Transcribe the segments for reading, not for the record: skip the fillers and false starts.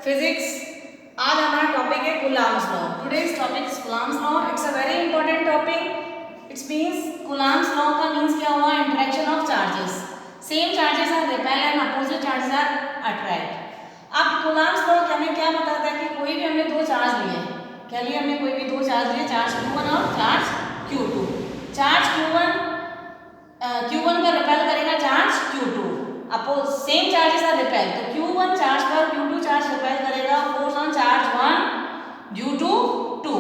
Physics. आज हमारा topic है Coulomb's law. Today's topic is Coulomb's law. It's a very important topic. It's means Coulomb's law का means क्या हुआ? Interaction of charges. Same charges are repel and opposite charges are attract. अब Coulomb's law हमें क्या बताता है कि कोई भी हमने दो चार्ज लिए, क्या लिए हमने? कोई भी दो चार्ज लिए, चार्ज Q1 और चार्ज Q2। चार्ज Q1 पर रिपेल करेगा charge Q2। Oppose same charges are repel, तो Q1 चार्ज पर Q2 चार्ज रिपेल करेगा, force on charge 1 due to 2।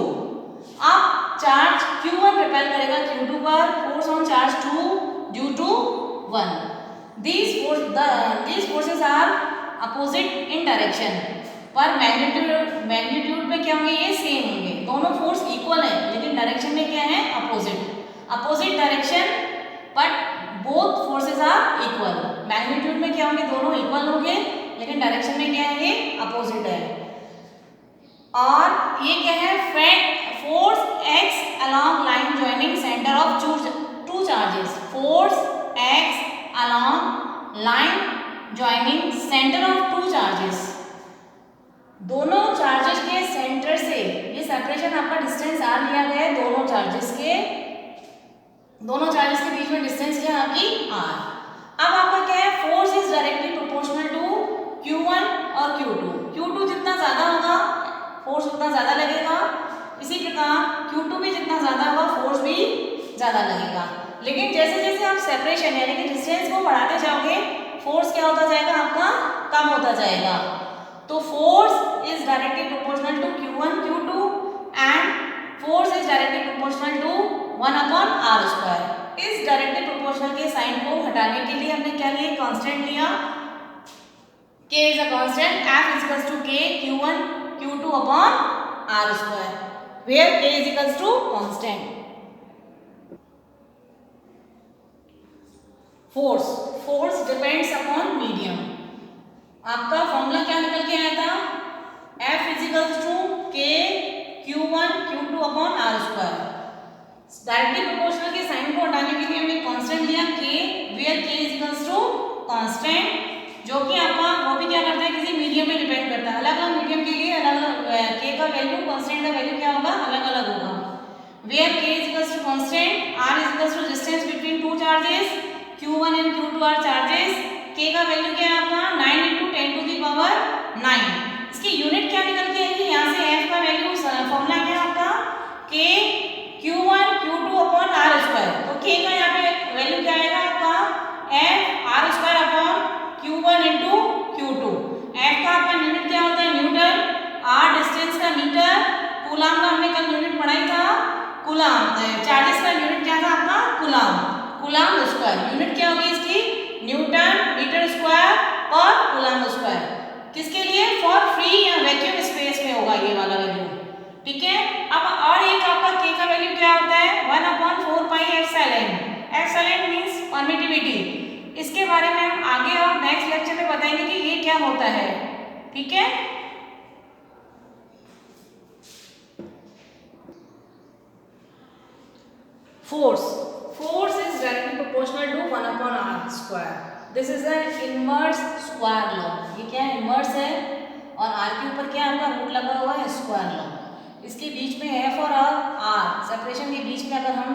अब चार्ज Q1 रिपेल करेगा Q2 पर, force on charge 2 due to 1। these forces are opposite in direction, पर magnitude में क्या होंगे? ये सेम होंगे। दोनों फोर्स इक्वल है लेकिन डायरेक्शन में क्या है? Opposite direction, but both forces are equal. Magnitude में क्या होंगे? दोनों इक्वल होंगे लेकिन डायरेक्शन में क्या है? ये अपोजिट है। और ये क्या है? Force x along line joining centre of two charges. Force x along line joining centre of two charges. दोनों चार्जेस के सेंटर से, ये सेपरेशन आपका डिस्टेंस आर लिया गया है। दोनों चार्जेस के बीच में डिस्टेंस क्या है आपकी? आर। अब आपका क्या है? Force is directly proportional to Q1 और Q2। Q2 जितना ज्यादा होगा फोर्स उतना ज्यादा लगेगा, इसी प्रकार Q2 भी जितना ज्यादा होगा फोर्स भी ज्यादा लगेगा। लेकिन जैसे जैसे आप सेपरेशन यानी कि डिस्टेंस को बढ़ाते जाओगे, फोर्स क्या होता जाएगा? आपका कम होता जाएगा। तो force is directly proportional to Q1 Q2 and force is directly proportional to 1/r²। इस डायरेक्टली प्रोपोर्शनल के साइन को हटाने के लिए हमने क्या लिया? कांस्टेंट लिया। K is a constant, F is equals to K Q1 Q2/r², where K is equals to constant. Force depends upon medium. आपका फॉर्मूला क्या निकल के आया था? F is equals to K Q1 Q2/r²। Directly proportional के sign को हटाने के लिए हमने कांस्टेंट लिया K, where K is equals to constant, जो कि आपका वो भी क्या करता है? किसी मीडियम में डिपेंड करता है। अलग अलग मीडियम के लिए अलग अलग K का वैल्यू, कांस्टेंट का वैल्यू क्या होगा? अलग अलग होगा। where K is equals to constant, R is equals to distance between two charges, Q1 and Q2 are charges। K का वैल्यू क्या है आपका? 9 × 10⁹। इसकी यूनिट क्या निकल के आएगी? यहाँ से F का वैल्यू फॉर्मूला क्या है आपका? K Q1 Q2/r²। तो K का यहाँ पे वैल्यू क्या आएगा आपका? F r²/Q1 × Q2। F का आपका यूनिट क्या होता है? न्यूटन। R डिस्टेंस का मीटर। कूलम का हमने कल यूनिट पढ़ाई था कूलम। चार्जेस का यूनिट क्या था आपका? Coulomb square. यूनिट क्या होगी इसकी? न्यूटन मीटर स्क्वायर और कूलम स्क्वायर। किसके लिए? फॉर फ्री या वैक्यूम स्पेस में होगा ये वाला वैल्यू, ठीक है। अब और एक आपका K का वैल्यू क्या होता है? 1/4πε। Epsilon means permittivity. इसके बारे में हम आगे और नेक्स्ट लेक्चर में बताएंगे कि ये क्या होता है, ठीक है। Force is directly proportional to 1/r²। This is an inverse square law। ये क्या है? इनवर्स है और R के ऊपर क्या आपका रूट लगा हुआ है? Square law. इसके बीच में F और R सेपरेशन के बीच में अगर हम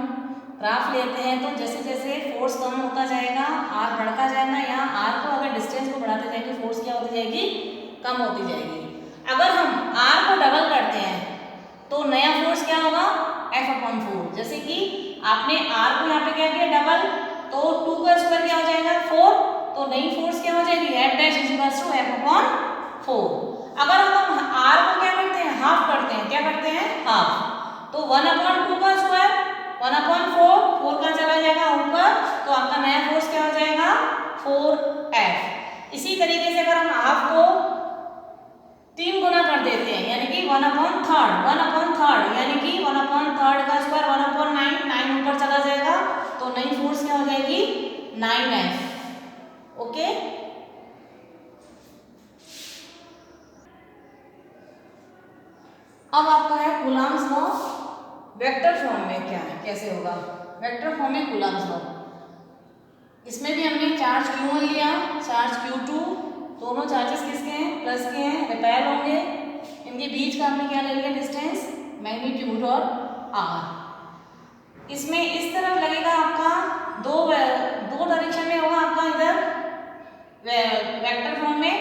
ग्राफ लेते हैं तो जैसे जैसे फोर्स कम होता जाएगा R बढ़ता जाएगा। यहाँ R को अगर डिस्टेंस को बढ़ाते जाएंगे फोर्स क्या होती जाएगी? कम होती जाएगी। अगर हम R को डबल करते हैं तो नया फोर्स क्या होगा? F/4। जैसे कि आपने R को यहाँ पे क्या किया? डबल, तो 2 का स्क्वायर क्या हो जाएगा? 4। तो नई फोर्स क्या हो जाएगी? F'=F/4। अगर हम R को क्या करते हैं? हाफ करते हैं। क्या करते हैं? हाफ। तो 1/2 का स्क्वायर 1/4, 4 कहाँ चला जाएगा? ऊपर। तो आपका नया फोर्स क्या हो जाएगा? 4F। इसी तरीके से अगर हम हाफ को 3 गुना कर देते हैं यानी कि 1/3 यानी कि 1/3 का स्क्वायर 1/9, 9 ऊपर चला जाएगा तो नई फोर्स क्या हो जाएगी? 9F। ओके। अब आपका है कूलम्ब्स लॉ वेक्टर फॉर्म में। क्या है? कैसे होगा? वेक्टर फॉर्म में कूलम्ब्स लॉ। इसमें भी हमने चार्ज Q1 लिया, चार्ज Q2, दोनों चार्जेस किसके हैं? प्लस के हैं, रिपेल होंगे। इनके बीच का हमने क्या ले लिया डिस्टेंस, मैग्नीट्यूड और आर। इसमें इस तरफ लगेगा आपका दो डायरेक्शन में होगा आपका इधर वेक्टर फॉर्म में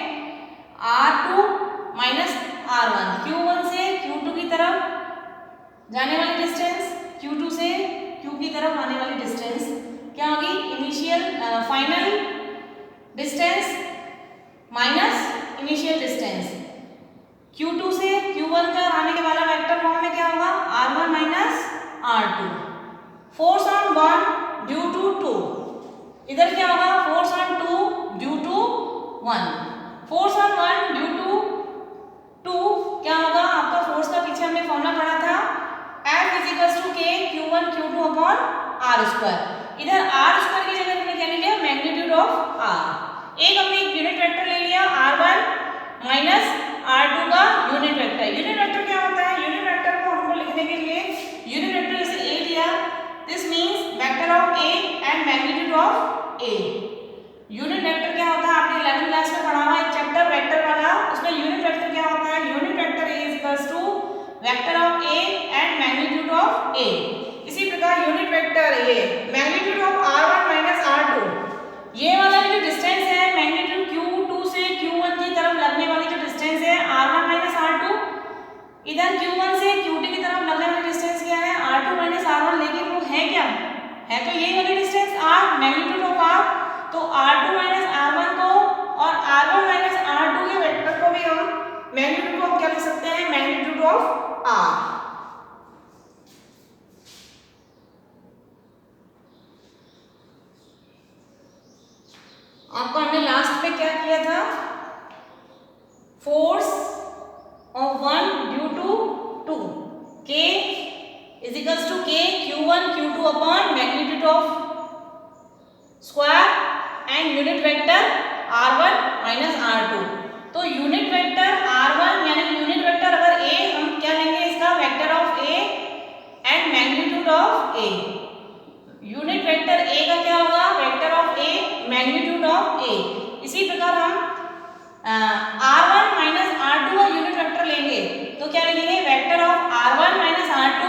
r2 माइनस r1, q1 से q2 की तरफ जाने वाली डिस्टेंस, q2 से q की तरफ आने वाली डिस्टेंस क्या होगी, initial final distance minus initial distance. q2 से q1 का आने के वाला वेक्टर फॉर्म में क्या होगा, r1 minus r2। Force on 1 due to 2, इधर क्या होगा, force on 2 due to 1। Force on 1 due to 2 क्या होगा आपका, फोर्स का पीछे हमने फॉर्मूला पढ़ा था, F is to K Q1 Q2 upon R square. इधर R स्क्वायर की जगह हमने क्या ले लिया, मैग्नीट्यूड ऑफ R। एक हमने एक यूनिट वेक्टर ले लिया R1 माइनस R2 का यूनिट वेक्टर। यूनिट वेक्टर क्या होता है, यूनिट वेक्टर को हमको लिखने के लिए यूनिट वेक्टर जैसे A लिया, this means vector of A and magnitude of A। Unit vector क्या होता है, आपने 11th क्लास में पढ़ा हुआ एक चैप्टर वेक्टर वाला, उसमें यूनिट वेक्टर क्या होता है, unit vector A is equals to vector of A and magnitude of A। इसी प्रकार unit vector A magnitude of R1 minus R2, ये वाला जो डिस्टेंस है मैग्नीट्यूड Q2 से Q1 की तरफ लगने वाली जो डिस्टेंस है R1 माइनस R2, इधर Q1 से Q2 की तरफ लगने वाली डिस्टेंस क्या है, R2 माइनस R1, लेकिन वो है क्या, है तो यही वाली distance R, magnitude of R। तो R2 माइनस R1 को और R1 माइनस R2 के वेक्टर को भी हम मैग्नीट्यूड को क्या लिख सकते हैं, मैग्नीट्यूड ऑफ R। आपको हमने लास्ट में क्या किया था, force of 1 due to 2, K is equals to K Q1 Q2 upon magnitude of square and unit vector R1 minus R2। तो यूनिट वेक्टर R1 यानी यूनिट वेक्टर अगर A, हम क्या लेंगे इसका, vector of A and magnitude of A। Unit vector A का क्या होगा, vector of A magnitude of A। इसी प्रकार हम R1 माइनस R2 का यूनिट वेक्टर लेंगे तो क्या लिखेंगे, vector of R1 minus R2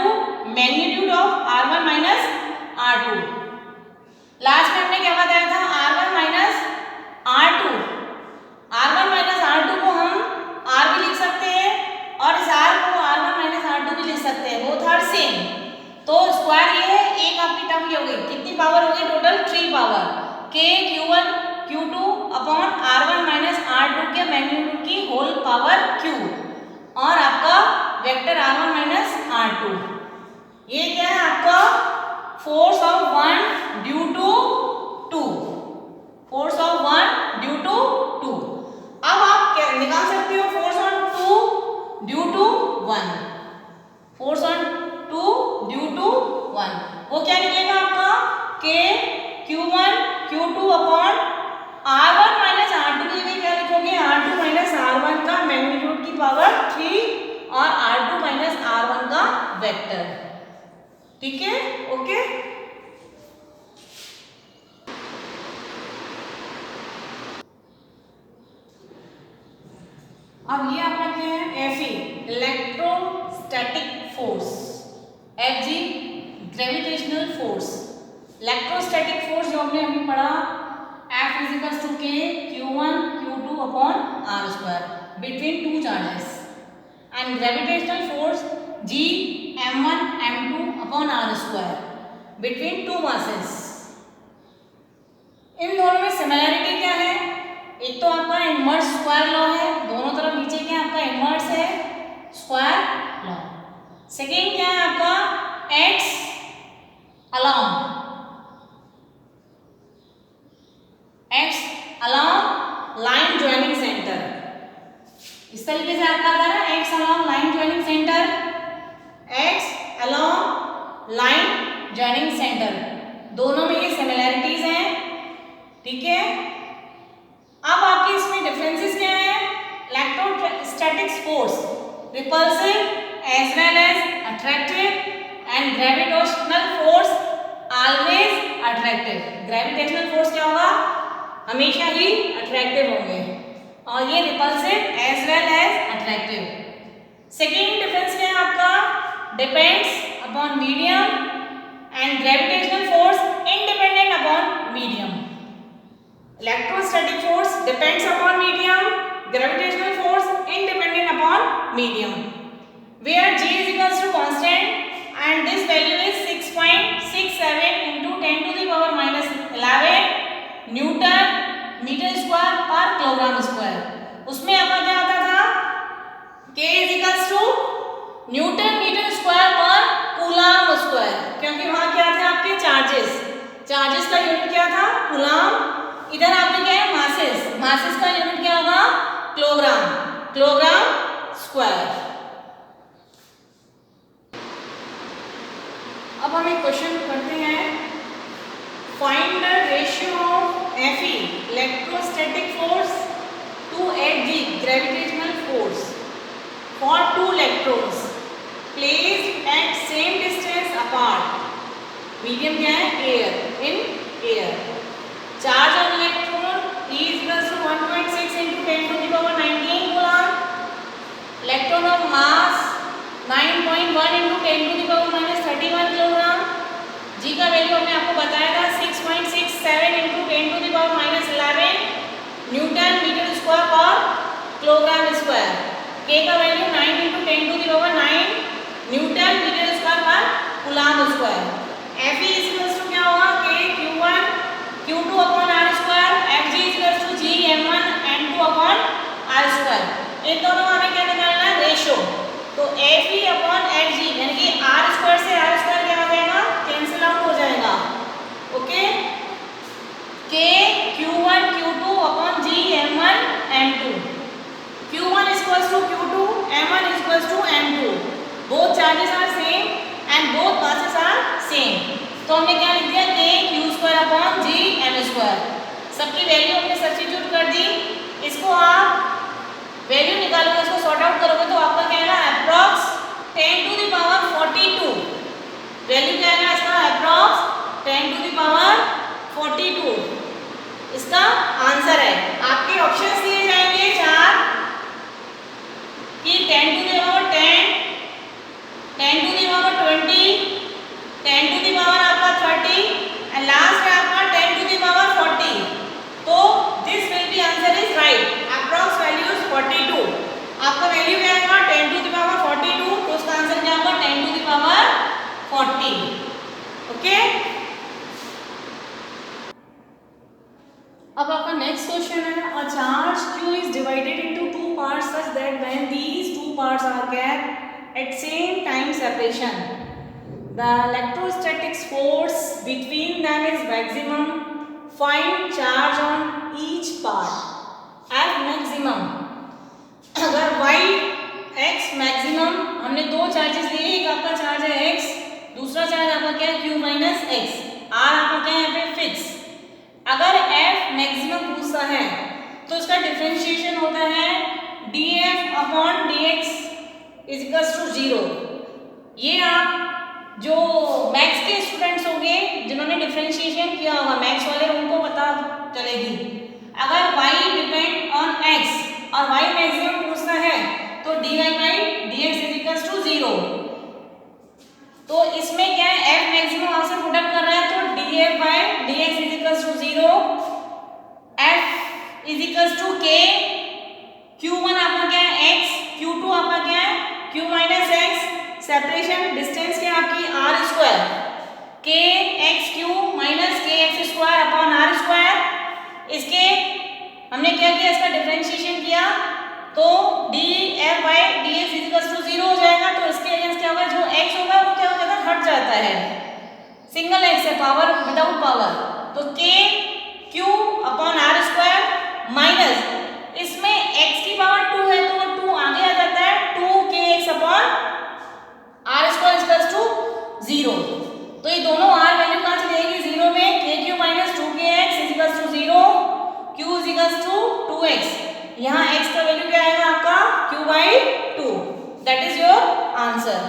magnitude of R1 minus R2। Last में हमने क्या बताया था, R1 minus R2, R1 minus R2 को हम R भी लिख सकते हैं और इस R को R1 माइनस R2 भी लिख सकते हैं, बोथ आर सेम। तो स्क्वायर ये है, एक आपकी टर्म की हो गई, कितनी पावर हो गई total, 3 power, K Q1 Q2 upon R1 minus R2 के मैग्नीट्यूड की होल पावर Q और आपका वेक्टर R1 माइनस R2। ये क्या है आपका, force of 1 due to 2, force of 1 due to 2। अब आप क्या निकाल सकते हो, force on 2 due to 1, force on 2 due to 1, वो क्या निकलेगा आपका, K Q1 Q2 upon R1 minus R2 की जगह क्या लिखोगे, R2 माइनस R1 का मैग्नीट्यूड की पावर 3 और R2 माइनस R1 का वेक्टर। ठीक है, ओके। अब ये आपका क्या है, Fe electrostatic force, Fg gravitational force. Electrostatic force जो हमने अभी पढ़ा, F is equals to K Q1 Q2 upon R square between two charges and gravitational force G M1 M2 upon R square between two masses. इन दोनों में similarity क्या है, एक तो आपका इनवर्स स्क्वायर लॉ है, दोनों तरफ नीचे क्या आपका इनवर्स है, स्क्वायर लॉ। सेकेंड क्या है आपका, x along line joining centre, इस तरीके से आपका था ना, x along line joining centre, x along line joining centre, दोनों में ये सिमिलैरिटीज हैं। ठीक है, अब आपके इसमें डिफरेंसेस क्या है, electrostatic force repulsive as well as attractive and gravitational force always attractive. Gravitational force क्या होगा, हमेशा ही अट्रैक्टिव होंगे, और ये repulsive as well as attractive. Second difference क्या है आपका, depends upon medium and gravitational force independent upon medium. Electrostatic force depends upon medium, gravitational force independent upon medium. Where G is equals to constant and this value is 6.67 into 10 to the power minus 11 newton metre square पर kilogram square. उसमें आपका क्या आता था, K is equals to newton metre square पर coulomb square, क्योंकि वहां क्या थे आपके चार्जेस. चार्जेस का यूनिट क्या था, कूलाम. इधर आपके क्या है, मासेस. मासेस का यूनिट क्या होगा, किलोग्राम. Kilogram square. अब हम एक क्वेश्चन करते हैं. Find the ratio of Fe electrostatic force to Hg gravitational force for two electrons placed at same distance apart. Medium क्या है, air. In air. Charge on electron E is equals to 1.6 into 10 to the power 19 coulomb. Electron of mass 9.1 into 10 to the power minus 31 kilogram. G का value हमने आपको बताया था 6.67 into 10 to the power minus 11 newton metre square पर kilogram square. K का value 9 into 10 to the power 9 newton metre square पर coulomb square. Fe is equals to क्या होगा, K Q1 Q2 upon R square. Fg is equals to G M1 N2 upon R square. इन दोनों हमें क्या निकालना है, रेशो. तो Fe अपॉन Hg यानी कि R स्क्वायर से R स्क्वायर क्या हो जाएगा, कैंसिल आउट हो जाएगा. Okay. K Q1 Q2 upon G M1 M2. Q1 is equals to Q2, M1 is equals to M2. Both charges are same and both masses are same. तो हमने क्या लिख दिया, K Q square upon G M square. सबकी value हमने substitute कर दी. इसको आप वैल्यू निकालोगे, इसको सॉर्ट आउट करोगे तो आपका क्या है, approx 10 to the power 42. Value क्या है इसका, अप्रॉक्स 10 टू द पावर 42 इसका आंसर है. आपके ऑप्शंस दिए जाएंगे 4 कि 10 to the power 10, 10 to the power 20, 10 to the power आपका 30 एंड लास्ट है आपका 10 टू द पावर 40. तो this will be answer is right. Approx value is 42. आपका वैल्यू क्या आएगा, 10 टू द पावर 42. तो उसका आंसर क्या होगा, 10 टू द पावर 40. ओके. अब आपका नेक्स्ट क्वेश्चन है, a charge Q is divided into two parts such that when these two parts are kept at same time separation, the electrostatic force between them is maximum. Find charge on each part. F maximum. अगर y x maximum, हमने दो charges लिए, एक आपका charge है x, दूसरा charge आपका क्या है, q माइनस x. r आपका क्या है यहाँ पे फिक्स. अगर f मैक्सिमम पूछता है तो इसका डिफरेंशिएशन होता है df upon dx is equals to 0. ये आप जो मैथ्स के स्टूडेंट्स होंगे जिन्होंने डिफरेंशिएशन किया होगा, मैथ्स वाले, उनको पता चलेगी. अगर y डिपेंड ऑन x और y मैक्सिमम पूछता है तो dy by dx is equals to 0. तो इसमें क्या है, f मैक्सिमम आपसे प्रोडक्ट कर रहा है तो df by dx is equals to 0. f is equals to k. q1 आपका क्या है x, q2 आपका क्या है q minus x. Separation distance क्या आपकी r square. k x q minus k x square upon r square. इसके हमने क्या किया, इसका डिफरेंशिएशन किया तो df by dx is equals to 0 हो जाएगा. तो इसके अगेंस्ट क्या होगा, जो x होगा वो क्या हो जाता है, हट जाता है. सिंगल x है, पावर विदाउट पावर. तो k q upon r square minus इसमें x की पावर 2 है तो 2 आगे आ जाता है, 2kx upon r square equals to 0. तो ये दोनों r वैल्यू कहाँ चली जाएगी, 0 में. kq minus 2kx is equals to 0, q is equals to 2x. यहाँ x का वैल्यू क्या आएगा आपका, q by 2. That is your answer.